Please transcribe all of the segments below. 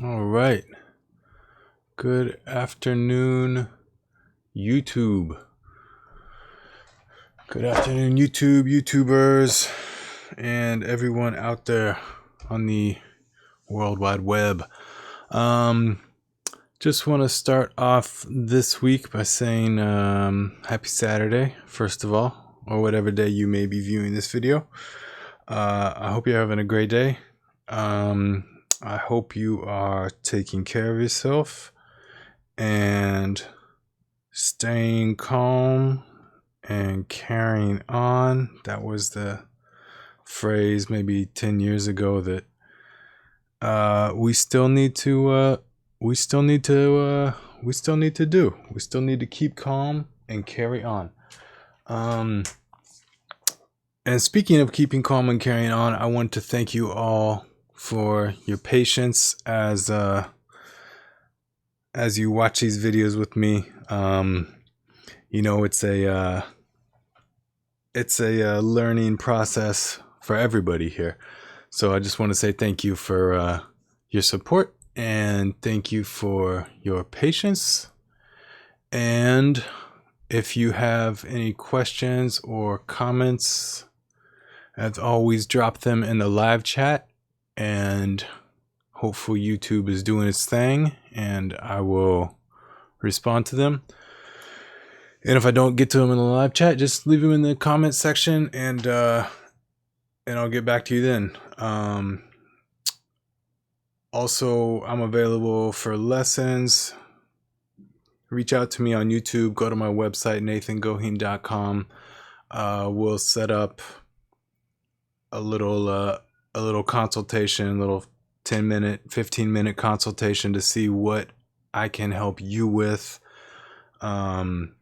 All right. Good afternoon, YouTube. Good afternoon, YouTubers, and everyone out there on the World Wide Web. Just want to start off this week by saying happy Saturday, first of all, or whatever day you may be viewing this video. I hope you're having a great day. I hope you are taking care of yourself and staying calm and carrying on. That was the phrase maybe 10 years ago that we still need to do. We still need to keep calm and carry on. And speaking of keeping calm and carrying on, I want to thank you all for your patience as you watch these videos with me. It's a learning process for everybody here. So I just want to say thank you for your support and thank you for your patience. And if you have any questions or comments, as always, drop them in the live chat, and hopefully YouTube is doing its thing and I will respond to them. And if I don't get to them in the live chat, just leave them in the comment section and I'll get back to you then. Also, I'm available for lessons. Reach out to me on YouTube. Go to my website, nathangoheen.com. We'll set up a little consultation, a little 10-minute, 15-minute consultation to see what I can help you with. And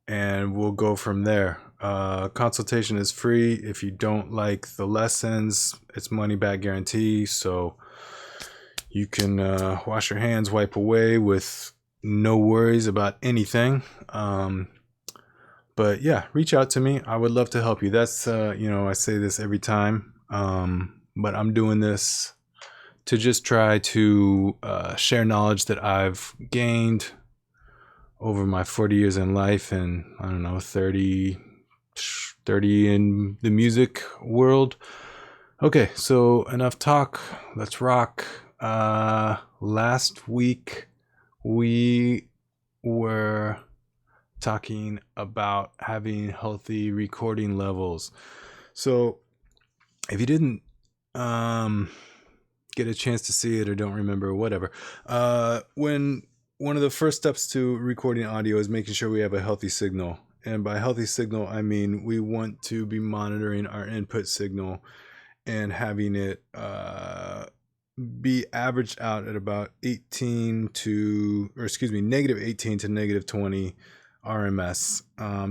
we'll go from there. Consultation is free. If you don't like the lessons, it's money back guarantee. So you can wash your hands, wipe away with no worries about anything. But yeah, reach out to me. I would love to help you. That's, I say this every time, but I'm doing this to just try to share knowledge that I've gained over my 40 years in life and, 30 in the music world. Okay, so enough talk. Let's rock. Last week we were talking about having healthy recording levels. So if you didn't get a chance to see it or don't remember, whatever, when one of the first steps to recording audio is making sure we have a healthy signal. And by healthy signal, I mean we want to be monitoring our input signal and having it be averaged out at about negative 18 to negative 20 RMS.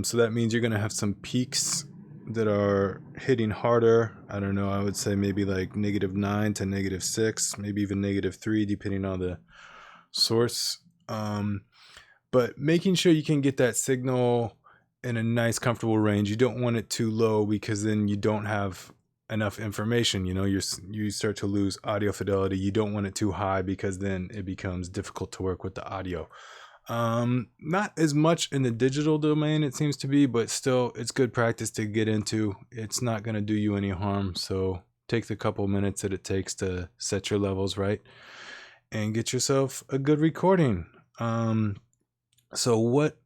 So that means you're going to have some peaks that are hitting harder. I don't know, I would say maybe like -9 to -6, maybe even -3, depending on the source. But making sure you can get that signal in a nice, comfortable range. You don't want it too low because then you don't have enough information. You start to lose audio fidelity. You don't want it too high because then it becomes difficult to work with the audio. Not as much in the digital domain, it seems to be, but still it's good practice to get into. It's not going to do you any harm. So take the couple minutes that it takes to set your levels right and get yourself a good recording. So what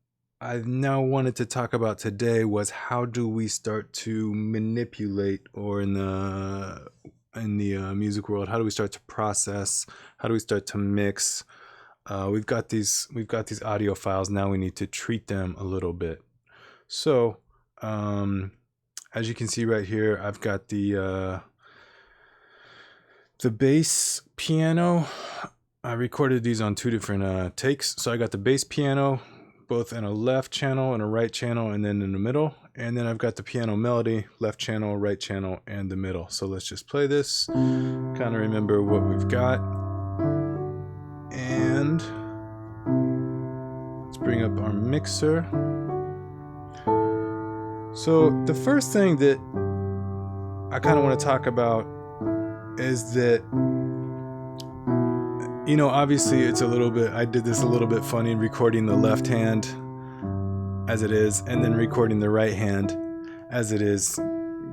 I now wanted to talk about today was how do we start to manipulate, or in the music world, how do we start to process? How do we start to mix? We've got these audio files. Now we need to treat them a little bit. So, as you can see right here, I've got the bass piano. I recorded these on 2 different takes. So I got the bass piano, both in a left channel and a right channel, and then in the middle. And then I've got the piano melody, left channel, right channel, and the middle. So let's just play this, kind of remember what we've got. And let's bring up our mixer. So the first thing that I kind of want to talk about is that Obviously it's a little bit, I did this a little bit funny, recording the left hand as it is and then recording the right hand as it is.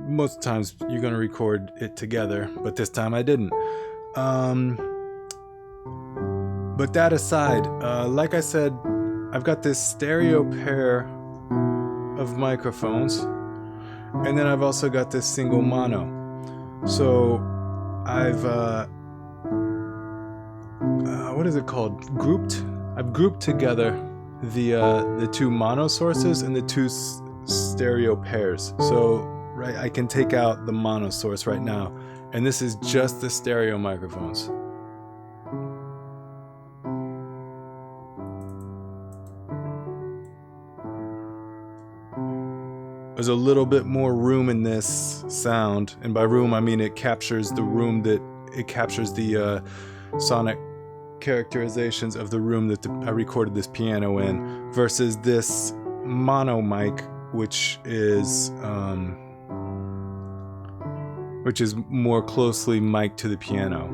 Most times you're going to record it together, but this time I didn't. But that aside, like I said, I've got this stereo pair of microphones, and then I've also got this single mono. So I've what is it called? I've grouped together the two mono sources and the two stereo pairs. So right, I can take out the mono source right now, and this is just the stereo microphones. There's a little bit more room in this sound, and by room I mean it captures the room that it captures the sonic characterizations of the room that I recorded this piano in, versus this mono mic, which is more closely mic'd to the piano.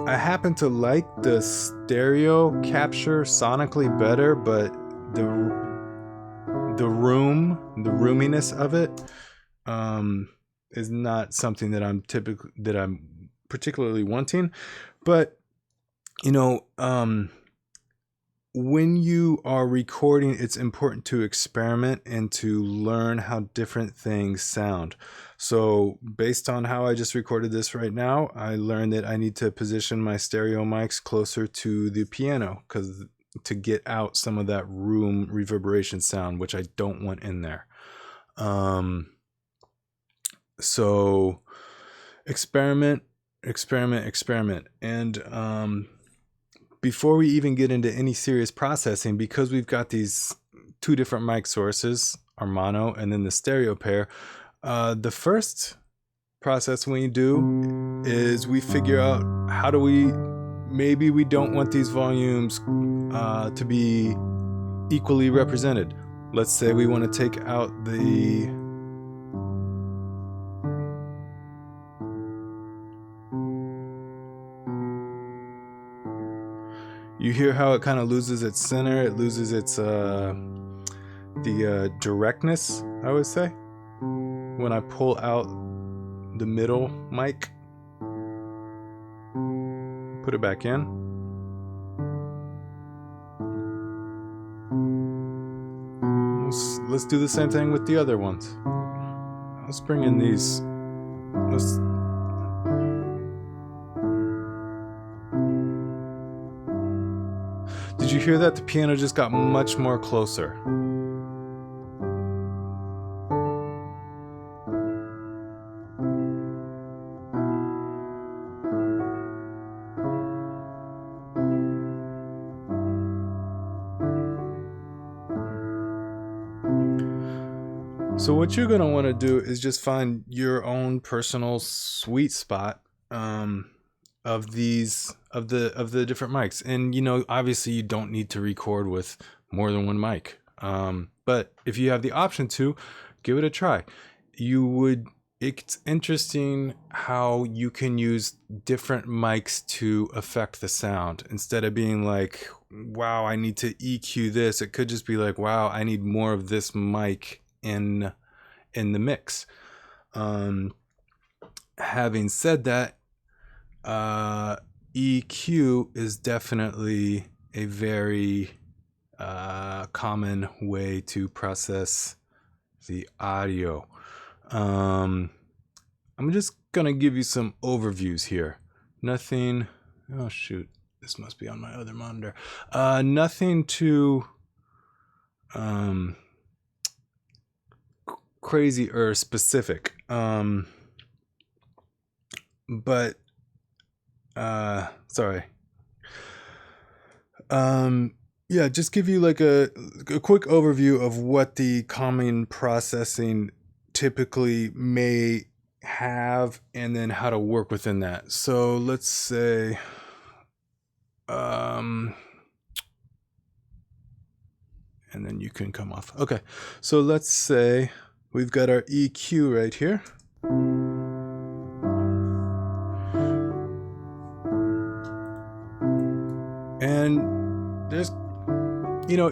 I happen to like the stereo capture sonically better, but the roominess of it is not something that I'm particularly wanting. But when you are recording, it's important to experiment and to learn how different things sound. So based on how I just recorded this right now, I learned that I need to position my stereo mics closer to the piano to get out some of that room reverberation sound, which I don't want in there. So experiment. And before we even get into any serious processing, because we've got these two different mic sources, our mono and then the stereo pair, the first process we do is we figure out maybe we don't want these volumes to be equally represented. Let's say we want to take out you hear how it kind of loses its center, it loses its the directness, I would say, when I pull out the middle mic, put it back in. Let's do the same thing with the other ones. Let's bring in these. Did you hear that? The piano just got much more closer. So what you're going to want to do is just find your own personal sweet spot of the different mics. And obviously you don't need to record with more than one mic. But if you have the option to, give it a try. It's interesting how you can use different mics to affect the sound. Instead of being like, wow, I need to EQ this, it could just be like, wow, I need more of this mic in the mix. Having said that, EQ is definitely a very common way to process the audio. I'm just gonna give you some overviews here. Nothing. Oh shoot, this must be on my other monitor. Nothing too crazy or specific. But sorry. Yeah, just give you like a quick overview of what the common processing typically may have, and then how to work within that. So let's say, and then you can come off. Okay, so let's say we've got our EQ right here. And there's, you know,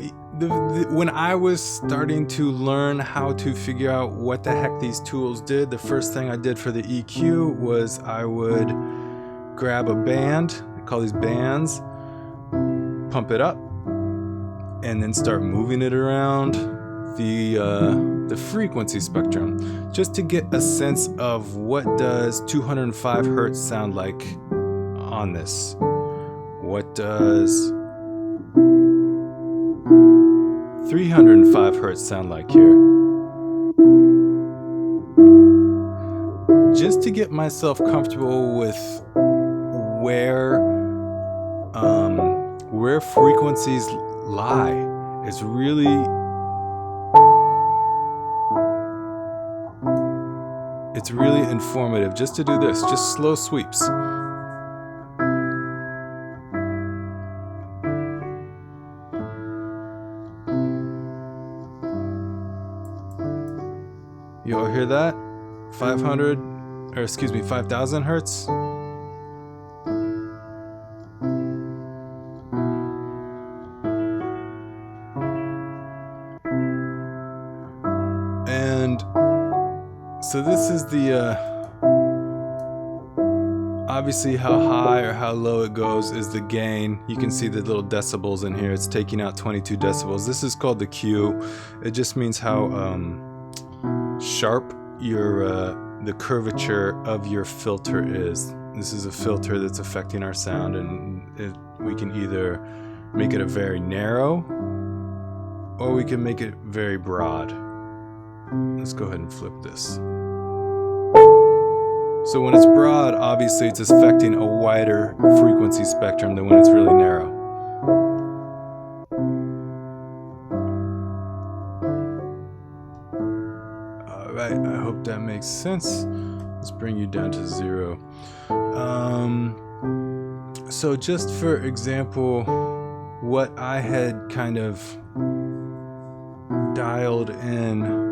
when I was starting to learn how to figure out what the heck these tools did, the first thing I did for the EQ was I would grab a band, I call these bands, pump it up, and then start moving it around the frequency spectrum, just to get a sense of what does 205 hertz sound like on this. What does 305 hertz sound like here? Just to get myself comfortable with where frequencies lie. It's really informative just to do this, just slow sweeps. You all hear that? 5,000 hertz. And so this is the, obviously how high or how low it goes is the gain. You can see the little decibels in here. It's taking out 22 decibels. This is called the Q. It just means how sharp the curvature of your filter is. This is a filter that's affecting our sound, and we can either make it a very narrow or we can make it very broad. Let's go ahead and flip this. So when it's broad, obviously it's affecting a wider frequency spectrum than when it's really narrow. Alright, I hope that makes sense. Let's bring you down to 0. So just for example, what I had kind of dialed in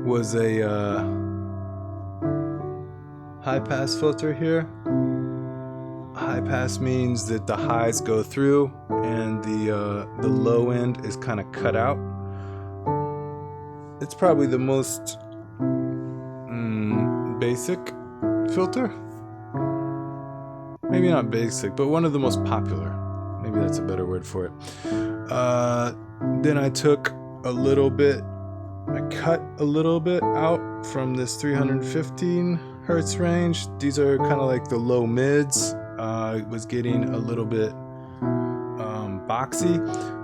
was a high pass filter here. High pass means that the highs go through and the low end is kind of cut out. It's probably the most basic filter. Maybe not basic, but one of the most popular. Maybe that's a better word for it. Then I took a little bit, I cut a little bit out from this 315 hertz range. These are kind of like the low mids. It was getting a little bit boxy.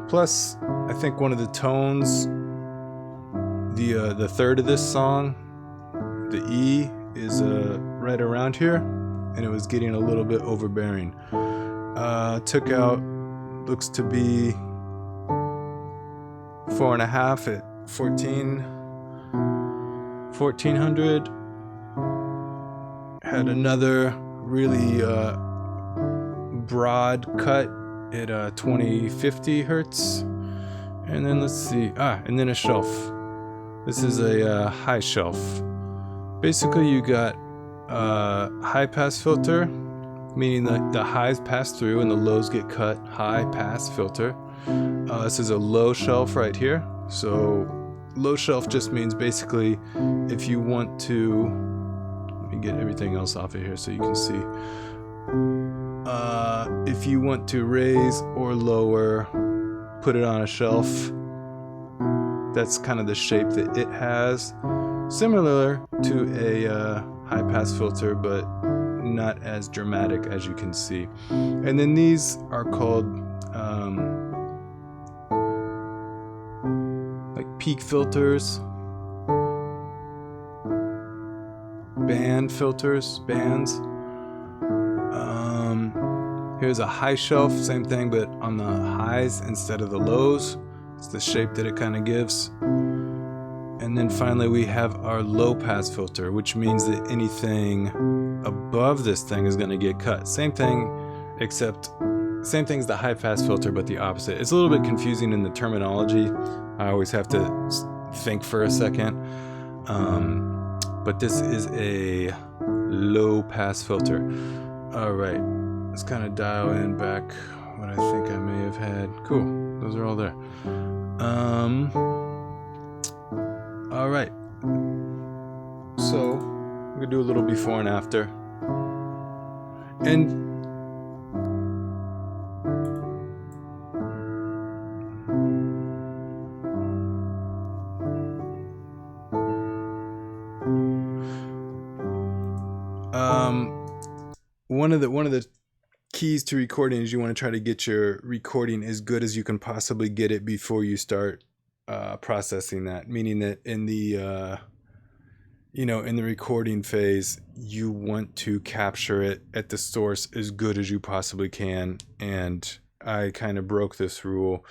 Plus, I think one of the tones, the third of this song, the E, is right around here, and it was getting a little bit overbearing. Took out, looks to be 4.5 at 1400. Had another really broad cut at 2050 hertz. And then let's see, and then a shelf. This is a high shelf. Basically you got a high pass filter, meaning that the highs pass through and the lows get cut. High pass filter. This is a low shelf right here. So low shelf just means basically if you want to, let me get everything else off of here so you can see. If you want to raise or lower, put it on a shelf. That's kind of the shape that it has. Similar to a high pass filter, but not as dramatic as you can see. And then these are called like peak filters, band filters, bands. Here's a high shelf, same thing, but on the highs instead of the lows. It's the shape that it kind of gives. And then finally we have our low pass filter, which means that anything above this thing is going to get cut. Same thing, except same thing as the high pass filter, but the opposite. It's a little bit confusing in the terminology, I always have to think for a second. But this is a low pass filter. All right, let's kind of dial in back what I think I may have had. Cool, those are all there. All right, so I'm gonna do a little before and after. And one of the keys to recording is you want to try to get your recording as good as you can possibly get it before you start processing that. Meaning that in the in the recording phase, you want to capture it at the source as good as you possibly can. And I kind of broke this rule,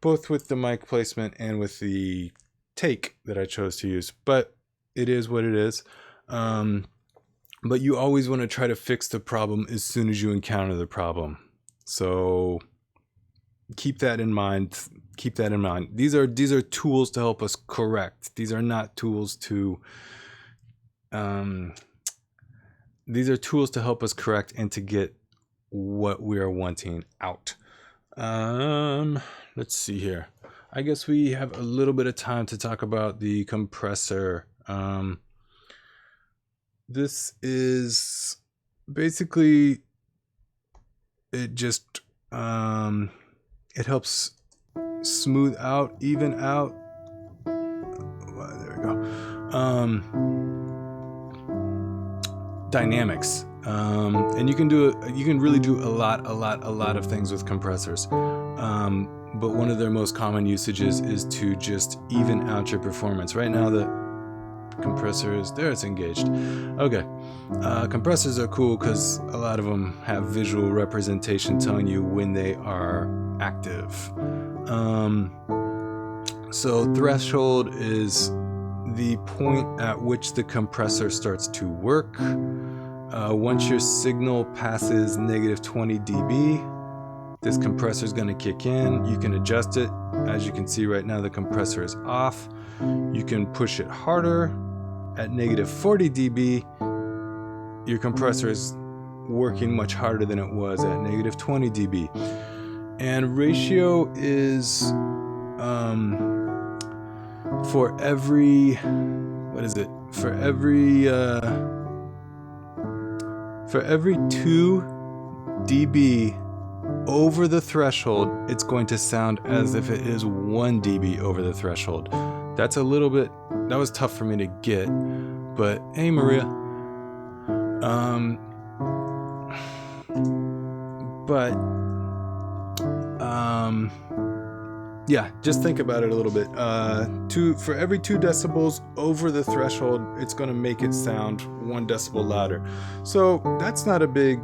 both with the mic placement and with the take that I chose to use. But it is what it is. But you always want to try to fix the problem as soon as you encounter the problem. So keep that in mind. Keep that in mind. These are tools to help us correct. These are not tools to these are tools to help us correct and to get what we are wanting out. Let's see here. I guess we have a little bit of time to talk about the compressor. This is basically, it just it helps smooth out, even out. Well, there we go. Dynamics, and you can really do a lot of things with compressors. But one of their most common usages is to just even out your performance. Right now the compressor is there, it's engaged. Okay, compressors are cool because a lot of them have visual representation telling you when they are active. So threshold is the point at which the compressor starts to work. Once your signal passes negative 20 dB, this compressor is going to kick in. You can adjust it. As you can see right now, the compressor is off. You can push it harder. At negative 40 dB, your compressor is working much harder than it was at negative 20 dB. And ratio is for every, what is it? For every 2 dB over the threshold, it's going to sound as if it is 1 dB over the threshold. That's a little bit, that was tough for me to get, but hey, Maria. Yeah, just think about it a little bit. For every 2 decibels over the threshold, it's going to make it sound 1 decibel louder. So that's not a big,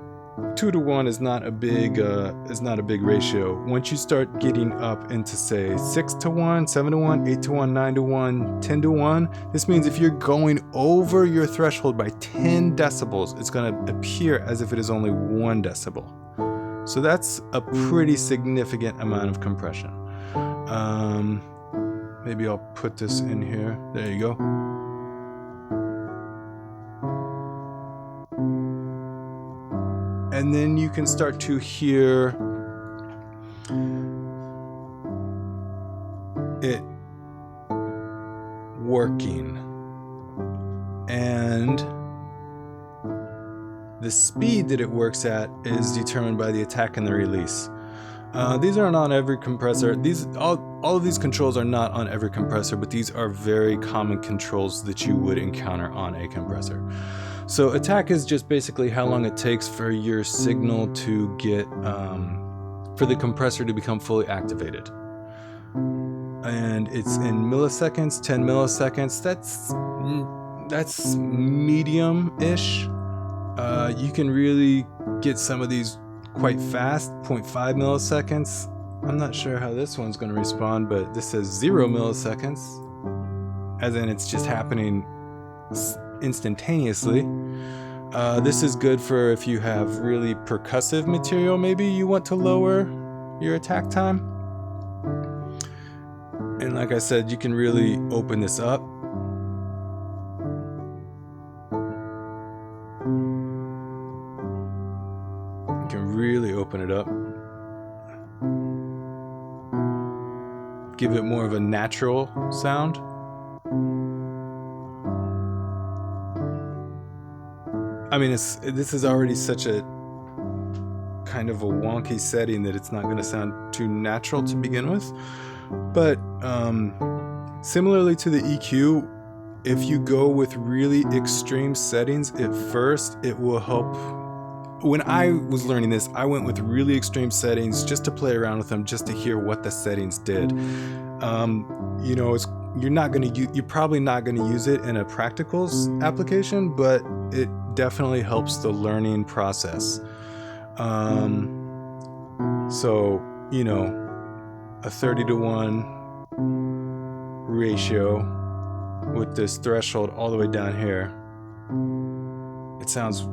2 to 1 is not a big ratio. Once you start getting up into, say, 6 to 1, 7 to 1, 8 to 1, 9 to 1, 10 to 1, this means if you're going over your threshold by 10 decibels, it's going to appear as if it is only 1 decibel. So that's a pretty significant amount of compression. Maybe I'll put this in here. There you go. And then you can start to hear it working. And the speed that it works at is determined by the attack and the release. These aren't on every compressor. All of these controls are not on every compressor, but these are very common controls that you would encounter on a compressor. So attack is just basically how long it takes for your signal to get, for the compressor to become fully activated. And it's in milliseconds, 10 milliseconds. That's medium-ish. You can really get some of these quite fast, 0.5 milliseconds. I'm not sure how this one's going to respond, but this says 0 milliseconds, as in it's just happening instantaneously. This is good for if you have really percussive material. Maybe you want to lower your attack time. And like I said, you can really open this up. You can really open it up. Give it more of a natural sound. I mean, this is already such a kind of a wonky setting that it's not going to sound too natural to begin with. But similarly to the EQ, if you go with really extreme settings at first, it will help. When I was learning this, I went with really extreme settings just to play around with them, just to hear what the settings did. You're probably not going to use it in a practicals application, but it definitely helps the learning process. So, a 30-to-1 ratio with this threshold all the way down here. It sounds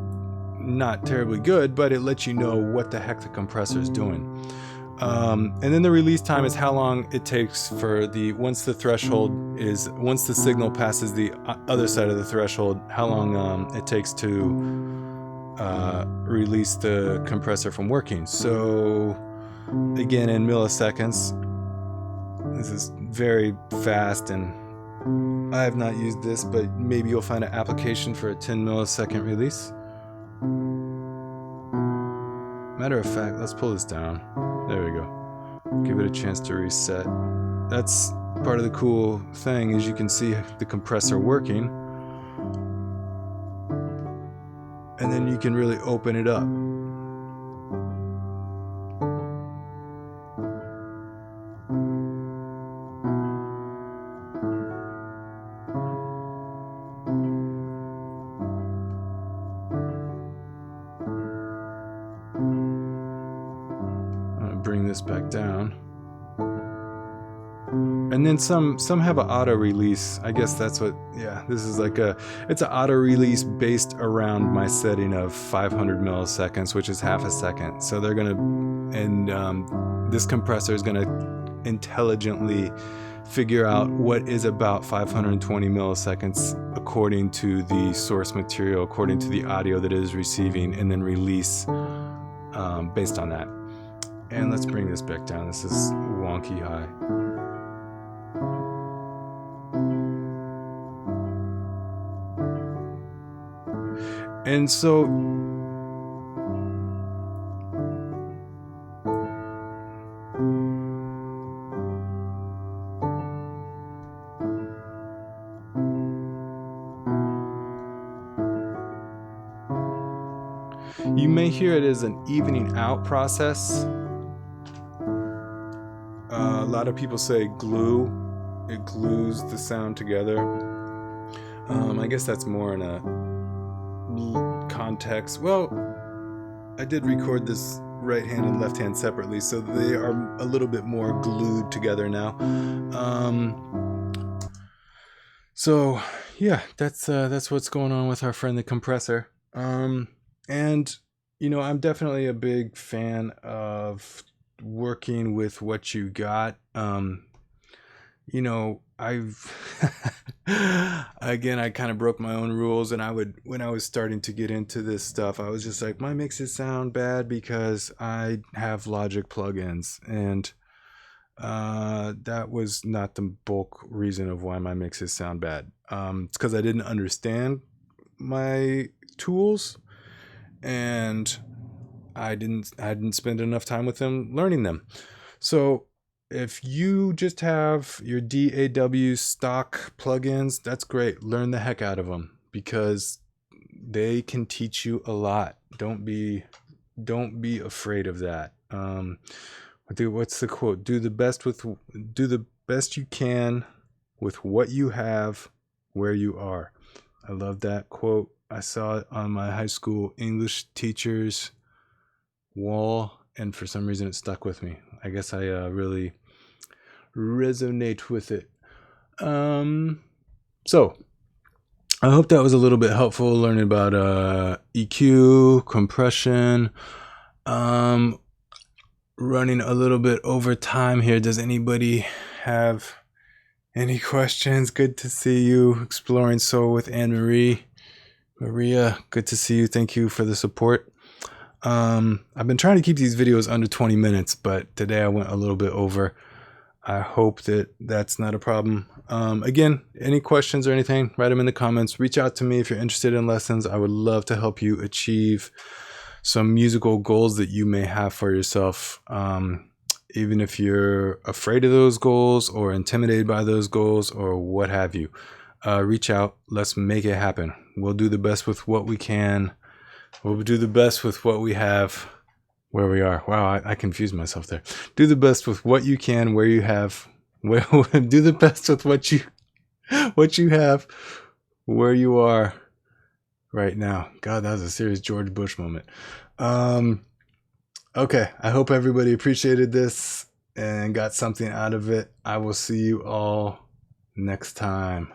not terribly good, but it lets you know what the heck the compressor is doing. And then the release time is how long it takes for once the signal passes the other side of the threshold, how long it takes to release the compressor from working. So again, in milliseconds, this is very fast, and I have not used this, but maybe you'll find an application for a 10 millisecond release. Matter of fact, let's pull this down. There we go. Give it a chance to reset. That's part of the cool thing, is you can see the compressor working, and then you can really open it up. Bring this back down, and then some have an auto release. I guess that's what. Yeah, this is it's an auto release based around my setting of 500 milliseconds, which is half a second. So they're gonna, and this compressor is gonna intelligently figure out what is about 520 milliseconds according to the source material, according to the audio that it is receiving, and then release based on that. And let's bring this back down. This is wonky high. And so you may hear it as an evening out process. A lot of people say glue. It glues the sound together. I guess that's more in a context. Well, I did record this right hand and left hand separately, so they are a little bit more glued together now. So yeah, that's what's going on with our friend the compressor. And I'm definitely a big fan of working with what you got. I've I kind of broke my own rules, and when I was starting to get into this stuff, I was just like, my mixes sound bad because I have Logic plugins, and that was not the bulk reason of why my mixes sound bad. It's because I didn't understand my tools, and I didn't spend enough time with them learning them. So if you just have your DAW stock plugins, that's great. Learn the heck out of them, because they can teach you a lot. Don't be afraid of that. What's the quote? Do the best you can with what you have where you are. I love that quote. I saw it on my high school English teacher's wall, and for some reason it stuck with me. I guess I really resonate with it. So I hope that was a little bit helpful, learning about EQ, compression. Running a little bit over time here. Does anybody have Any questions? Good to see you. Exploring Soul with Anne Marie. Maria, good to see you. Thank you for the support. I've been trying to keep these videos under 20 minutes, but today I went a little bit over. I hope that that's not a problem. Again, any questions or anything, write them in the comments. Reach out to me if you're interested in lessons. I would love to help you achieve some musical goals that you may have for yourself. Even if you're afraid of those goals or intimidated by those goals or what have you, reach out. Let's make it happen. We'll do the best with what we can. We'll do the best with what we have, where we are. Wow, I confused myself there. Do the best with what you can, where you have. Do the best with what you have, where you are right now. God, that was a serious George Bush moment. Okay, I hope everybody appreciated this and got something out of it. I will see you all next time.